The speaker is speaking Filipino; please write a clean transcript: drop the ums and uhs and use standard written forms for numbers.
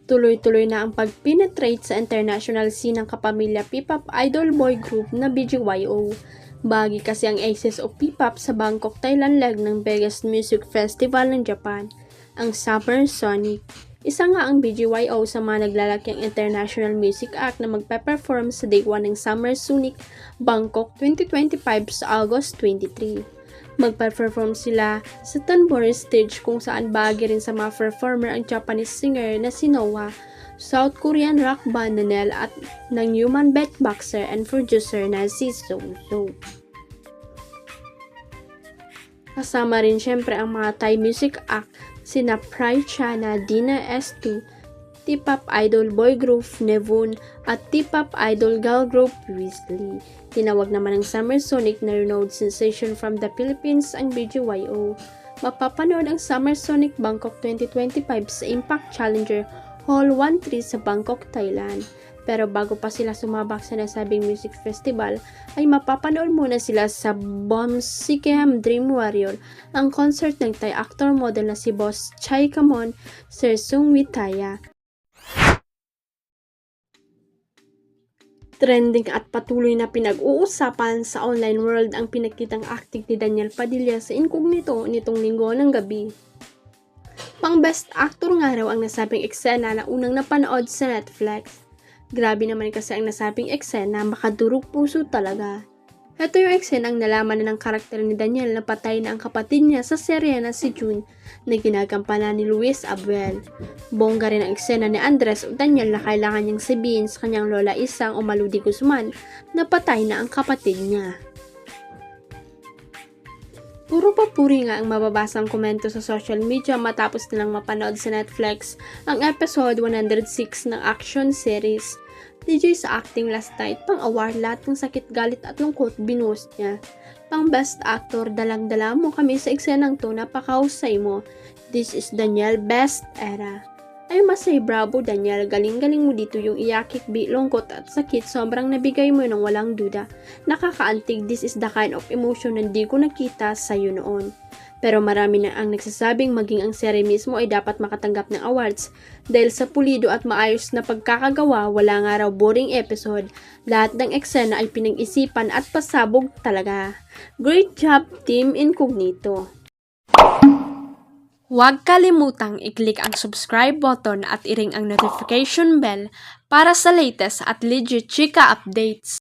Tuloy-tuloy na ang pag-penetrate sa international scene ng kapamilya P-pop idol boy group na BGYO. Bahagi kasi ang Aces of P-pop sa Bangkok, Thailand leg ng biggest music festival ng Japan, ang Summer Sonic. Isa nga ang BGYO sa mga naglalaking international music act na magpe-perform sa Day 1 ng Summer Sonic Bangkok 2025 sa August 23. Magpa-perform sila sa Tanbori stage kung saan bahagi rin sa mga performer ang Japanese singer na si Noah, South Korean rock band na NEL at ng human beatboxer and producer na si Zozo. Kasama rin syempre ang mga Thai music act sina Prai Chana, Dina S2, T-pop idol boy group Nevun at T-pop idol girl group Weasley. Tinawag naman ng Summer Sonic na renowned sensation from the Philippines ang BGYO. Mapapanood ang Summer Sonic Bangkok 2025 sa Impact Challenger Hall 13 sa Bangkok, Thailand. Pero bago pa sila sumabak sa nasabing music festival, ay mapapanood muna sila sa Bomsikam Dream Warrior, ang concert ng Thai actor model na si Boss Chai Kamon, Sir Sung Witaya. Trending at patuloy na pinag-uusapan sa online world ang pinakitang acting ni Daniel Padilla sa Incognito nitong linggo ng gabi. Pang best actor nga raw ang nasabing eksena na unang napanood sa Netflix. Grabe naman kasi ang nasabing eksena, makadurog puso talaga. Ito yung eksenang nalaman na ng karakter ni Daniel na patay na ang kapatid niya sa serye na si June na ginagampanan ni Luis Abuel. Bongga rin ang eksena ni Andres o Daniel na kailangan niyang sabihin sa kanyang lola Isang o Maludi Guzman na patay na ang kapatid niya. Puro papuri nga ang mababasang komento sa social media matapos nilang mapanood sa Netflix ang episode 106 ng action series. DJ sa acting last night, pang award lahat ng sakit, galit at lungkot binuhos niya. Pang best actor, dalang-dala mo kami sa eksenang to, napakahusay mo. This is Daniel, best era. I must say bravo Daniel, galing-galing mo dito, yung iyakik, lungkot at sakit, sobrang nabigay mo ng walang duda. Nakakaantig, this is the kind of emotion na di ko nakita sa'yo noon. Pero marami na ang nagsasabing maging ang serye mismo ay dapat makatanggap ng awards dahil sa pulido at maayos na pagkakagawa, wala nga raw boring episode. Lahat ng eksena ay pinag-isipan at pasabog talaga. Great job Team Incognito! Huwag kalimutang i-click ang subscribe button at i-ring ang notification bell para sa latest at legit chika updates.